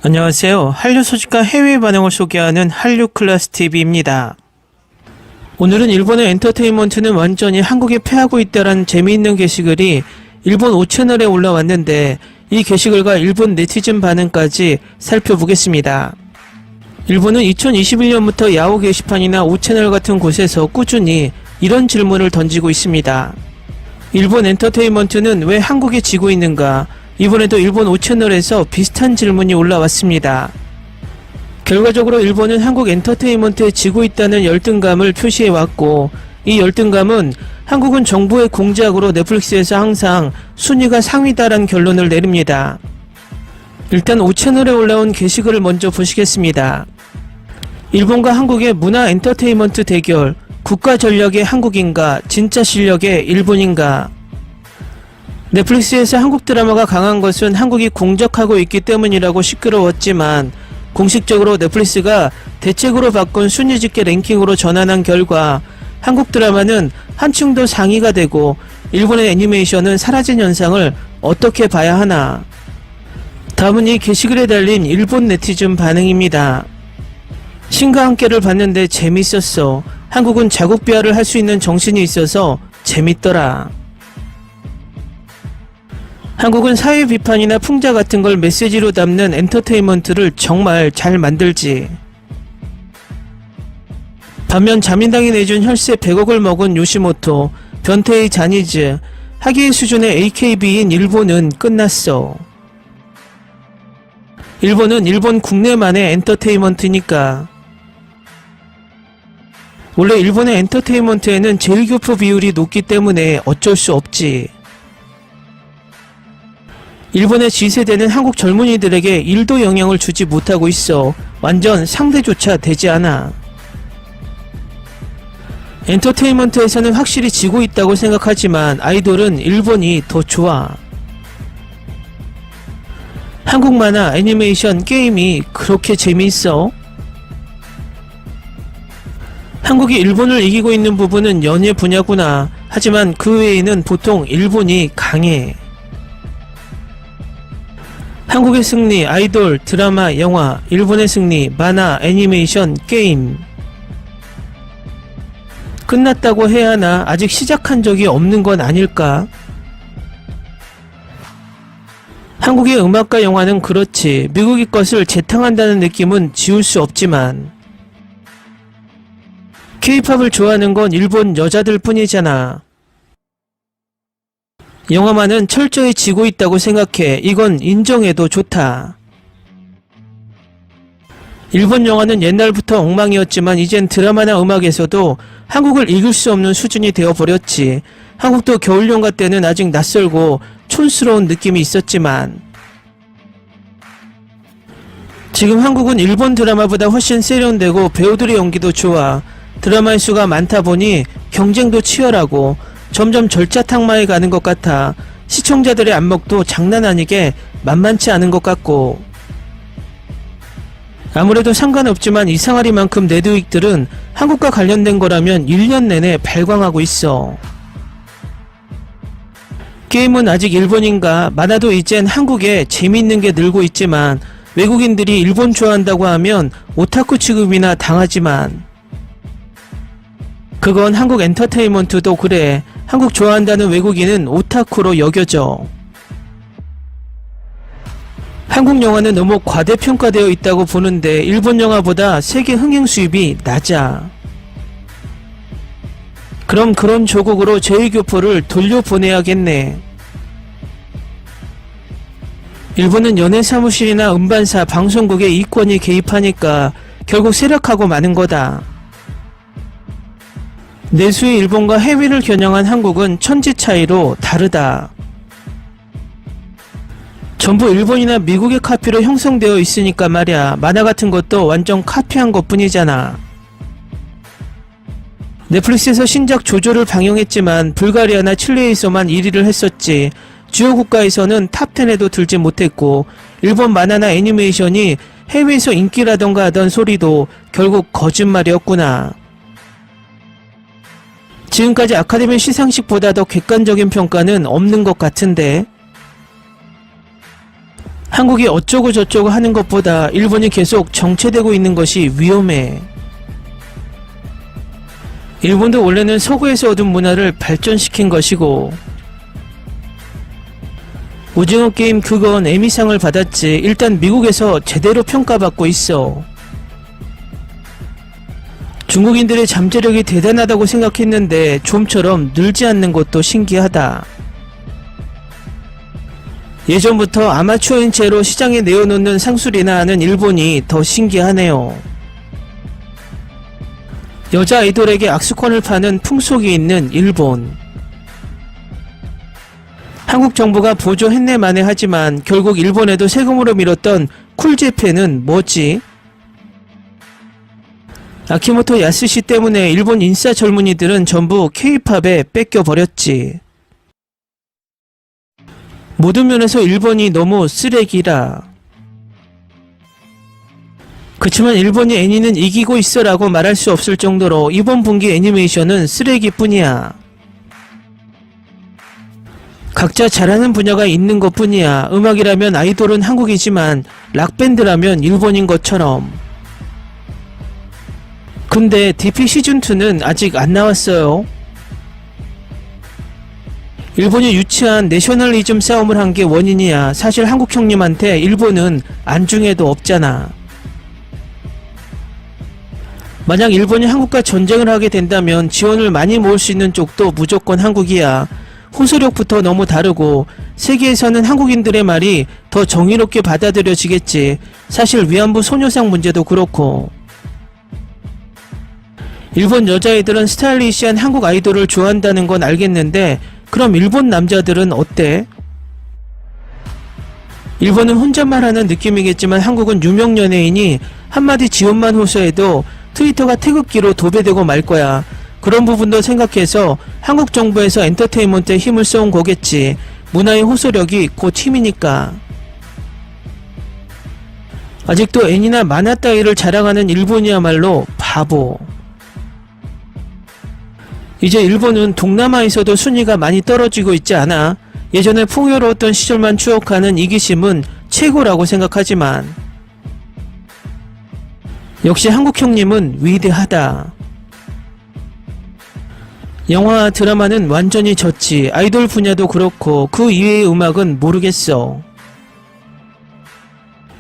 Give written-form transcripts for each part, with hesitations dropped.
안녕하세요. 한류 소식과 해외 반응을 소개하는 한류클래스TV입니다. 오늘은 일본의 엔터테인먼트는 완전히 한국에 패하고 있다라는 재미있는 게시글이 일본 5채널에 올라왔는데 이 게시글과 일본 네티즌 반응까지 살펴보겠습니다. 일본은 2021년부터 야후 게시판이나 5채널 같은 곳에서 꾸준히 이런 질문을 던지고 있습니다. 일본 엔터테인먼트는 왜 한국에 지고 있는가? 이번에도 일본 5채널에서 비슷한 질문이 올라왔습니다. 결과적으로 일본은 한국 엔터테인먼트에 지고 있다는 열등감을 표시해왔고, 이 열등감은 한국은 정부의 공작으로 넷플릭스에서 항상 순위가 상위다라는 결론을 내립니다. 일단 5채널에 올라온 게시글을 먼저 보시겠습니다. 일본과 한국의 문화 엔터테인먼트 대결, 국가 전력의 한국인가, 진짜 실력의 일본인가. 넷플릭스에서 한국 드라마가 강한 것은 한국이 공적하고 있기 때문이라고 시끄러웠지만 공식적으로 넷플릭스가 대책으로 바꾼 순위 집계 랭킹으로 전환한 결과 한국 드라마는 한층 더 상위가 되고 일본의 애니메이션은 사라진 현상을 어떻게 봐야 하나. 다음은 이 게시글에 달린 일본 네티즌 반응입니다. 신과 함께를 봤는데 재밌었어. 한국은 자국 비하를 할 수 있는 정신이 있어서 재밌더라. 한국은 사회 비판이나 풍자 같은 걸 메시지로 담는 엔터테인먼트를 정말 잘 만들지. 반면 자민당이 내준 혈세 100억을 먹은 요시모토, 변태의 자니즈, 하기의 수준의 AKB인 일본은 끝났어. 일본은 일본 국내만의 엔터테인먼트니까. 원래 일본의 엔터테인먼트에는 제일교포 비율이 높기 때문에 어쩔 수 없지. 일본의 G세대는 한국 젊은이들에게 1도 영향을 주지 못하고 있어. 완전 상대조차 되지 않아. 엔터테인먼트에서는 확실히 지고 있다고 생각하지만 아이돌은 일본이 더 좋아. 한국 만화, 애니메이션, 게임이 그렇게 재미있어? 한국이 일본을 이기고 있는 부분은 연예 분야구나. 하지만 그 외에는 보통 일본이 강해. 한국의 승리, 아이돌, 드라마, 영화, 일본의 승리, 만화, 애니메이션, 게임. 끝났다고 해야 하나? 아직 시작한 적이 없는 건 아닐까? 한국의 음악과 영화는 그렇지. 미국의 것을 재탕한다는 느낌은 지울 수 없지만 K-팝을 좋아하는 건 일본 여자들 뿐이잖아. 영화만은 철저히 지고 있다고 생각해. 이건 인정해도 좋다. 일본 영화는 옛날부터 엉망이었지만 이젠 드라마나 음악에서도 한국을 이길 수 없는 수준이 되어버렸지. 한국도 겨울연가 때는 아직 낯설고 촌스러운 느낌이 있었지만 지금 한국은 일본 드라마보다 훨씬 세련되고 배우들의 연기도 좋아. 드라마의 수가 많다 보니 경쟁도 치열하고 점점 절자탕마에 가는 것 같아. 시청자들의 안목도 장난 아니게 만만치 않은 것 같고. 아무래도 상관없지만 이상하리만큼 네드윅들은 한국과 관련된 거라면 1년 내내 발광하고 있어. 게임은 아직 일본인가? 만화도 이젠 한국에 재미있는 게 늘고 있지만 외국인들이 일본 좋아한다고 하면 오타쿠 취급이나 당하지만 그건 한국 엔터테인먼트도 그래. 한국 좋아한다는 외국인은 오타쿠로 여겨져. 한국 영화는 너무 과대평가되어 있다고 보는데 일본 영화보다 세계 흥행 수입이 낮아. 그럼 그런 조국으로 제1교포를 돌려보내야겠네. 일본은 연예사무실이나 음반사, 방송국에 이권이 개입하니까 결국 쇠락하고 마는 거다. 내수의 일본과 해외를 겨냥한 한국은 천지 차이로 다르다. 전부 일본이나 미국의 카피로 형성되어 있으니까 말야. 만화 같은 것도 완전 카피한 것 뿐이잖아. 넷플릭스에서 신작 조조를 방영했지만 불가리아나 칠레에서만 1위를 했었지. 주요 국가에서는 탑10에도 들지 못했고 일본 만화나 애니메이션이 해외에서 인기라던가 하던 소리도 결국 거짓말이었구나. 지금까지 아카데미 시상식보다 더 객관적인 평가는 없는 것 같은데. 한국이 어쩌고 저쩌고 하는 것보다 일본이 계속 정체되고 있는 것이 위험해. 일본도 원래는 서구에서 얻은 문화를 발전시킨 것이고, 오징어 게임 그건 에미상을 받았지. 일단 미국에서 제대로 평가받고 있어. 중국인들의 잠재력이 대단하다고 생각했는데 좀처럼 늘지 않는 것도 신기하다. 예전부터 아마추어인 채로 시장에 내어놓는 상술이나 하는 일본이 더 신기하네요. 여자 아이돌에게 악수권을 파는 풍속이 있는 일본. 한국 정부가 보조했네 마네 하지만 결국 일본에도 세금으로 밀었던 쿨제페는 뭐지? 아키모토 야스시 때문에 일본 인싸 젊은이들은 전부 K-팝에 뺏겨버렸지. 모든 면에서 일본이 너무 쓰레기라. 그치만 일본이 애니는 이기고 있어라고 말할 수 없을 정도로 이번 분기 애니메이션은 쓰레기뿐이야. 각자 잘하는 분야가 있는 것뿐이야. 음악이라면 아이돌은 한국이지만 락밴드라면 일본인 것처럼. 근데 DP 시즌2는 아직 안 나왔어요. 일본이 유치한 내셔널리즘 싸움을 한 게 원인이야. 사실 한국 형님한테 일본은 안중에도 없잖아. 만약 일본이 한국과 전쟁을 하게 된다면 지원을 많이 모을 수 있는 쪽도 무조건 한국이야. 호소력부터 너무 다르고 세계에서는 한국인들의 말이 더 정의롭게 받아들여지겠지. 사실 위안부 소녀상 문제도 그렇고. 일본 여자애들은 스타일리시한 한국 아이돌을 좋아한다는 건 알겠는데 그럼 일본 남자들은 어때? 일본은 혼잣말 하는 느낌이겠지만 한국은 유명 연예인이 한마디 지원만 호소해도 트위터가 태극기로 도배되고 말 거야. 그런 부분도 생각해서 한국 정부에서 엔터테인먼트에 힘을 써온 거겠지. 문화의 호소력이 곧 힘이니까. 아직도 애니나 만화 따위를 자랑하는 일본이야말로 바보. 이제 일본은 동남아에서도 순위가 많이 떨어지고 있지 않아? 예전에 풍요로웠던 시절만 추억하는 이기심은 최고라고 생각하지만 역시 한국 형님은 위대하다. 영화 드라마는 완전히 졌지. 아이돌 분야도 그렇고 그 이외의 음악은 모르겠어.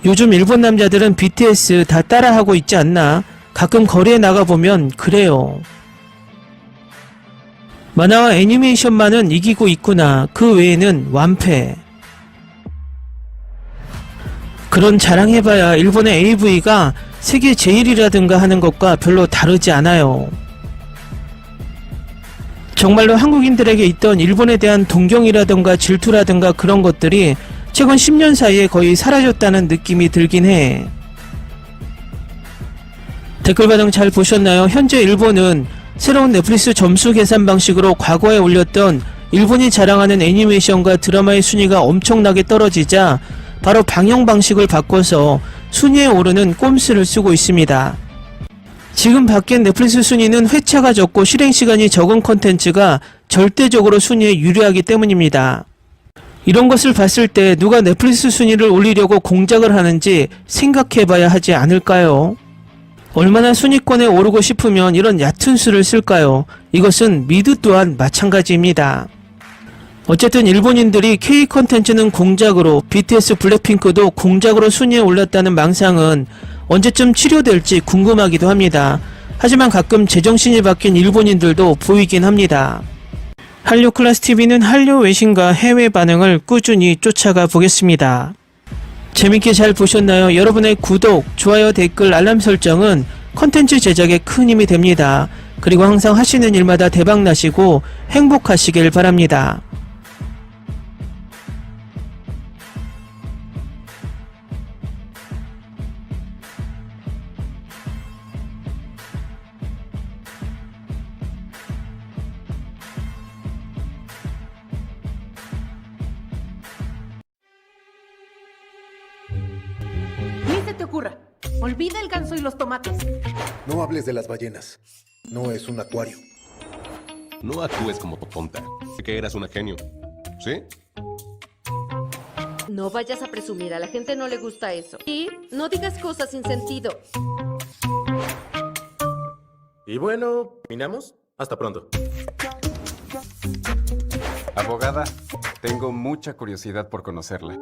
요즘 일본 남자들은 BTS 다 따라하고 있지 않나? 가끔 거리에 나가보면 그래요. 만화와 애니메이션만은 이기고 있구나. 그 외에는 완패. 그런 자랑해봐야 일본의 AV가 세계 제일이라든가 하는 것과 별로 다르지 않아요. 정말로 한국인들에게 있던 일본에 대한 동경이라든가 질투라든가 그런 것들이 최근 10년 사이에 거의 사라졌다는 느낌이 들긴 해. 댓글 반응 잘 보셨나요? 현재 일본은 새로운 넷플릭스 점수 계산 방식으로 과거에 올렸던 일본이 자랑하는 애니메이션과 드라마의 순위가 엄청나게 떨어지자 바로 방영 방식을 바꿔서 순위에 오르는 꼼수를 쓰고 있습니다. 지금 바뀐 넷플릭스 순위는 회차가 적고 실행시간이 적은 컨텐츠가 절대적으로 순위에 유리하기 때문입니다. 이런 것을 봤을 때 누가 넷플릭스 순위를 올리려고 공작을 하는지 생각해봐야 하지 않을까요? 얼마나 순위권에 오르고 싶으면 이런 얕은 수를 쓸까요? 이것은 미드 또한 마찬가지입니다. 어쨌든 일본인들이 K 컨텐츠는 공작으로 BTS 블랙핑크도 공작으로 순위에 올랐다는 망상은 언제쯤 치료될지 궁금하기도 합니다. 하지만 가끔 제정신이 바뀐 일본인들도 보이긴 합니다. 한류 클래스TV는 한류 외신과 해외 반응을 꾸준히 쫓아가 보겠습니다. 재밌게 잘 보셨나요? 여러분의 구독, 좋아요, 댓글, 알람 설정은 컨텐츠 제작에 큰 힘이 됩니다. 그리고 항상 하시는 일마다 대박나시고 행복하시길 바랍니다. Ni se te ocurra. Olvida el ganso y los tomates. No hables de las ballenas. No es un acuario. No actúes como tonta. Que eras una genio. ¿Sí? No vayas a presumir, a la gente no le gusta eso. Y no digas cosas sin sentido. Y bueno, ¿terminamos? Hasta pronto. Abogada, tengo mucha curiosidad por conocerla.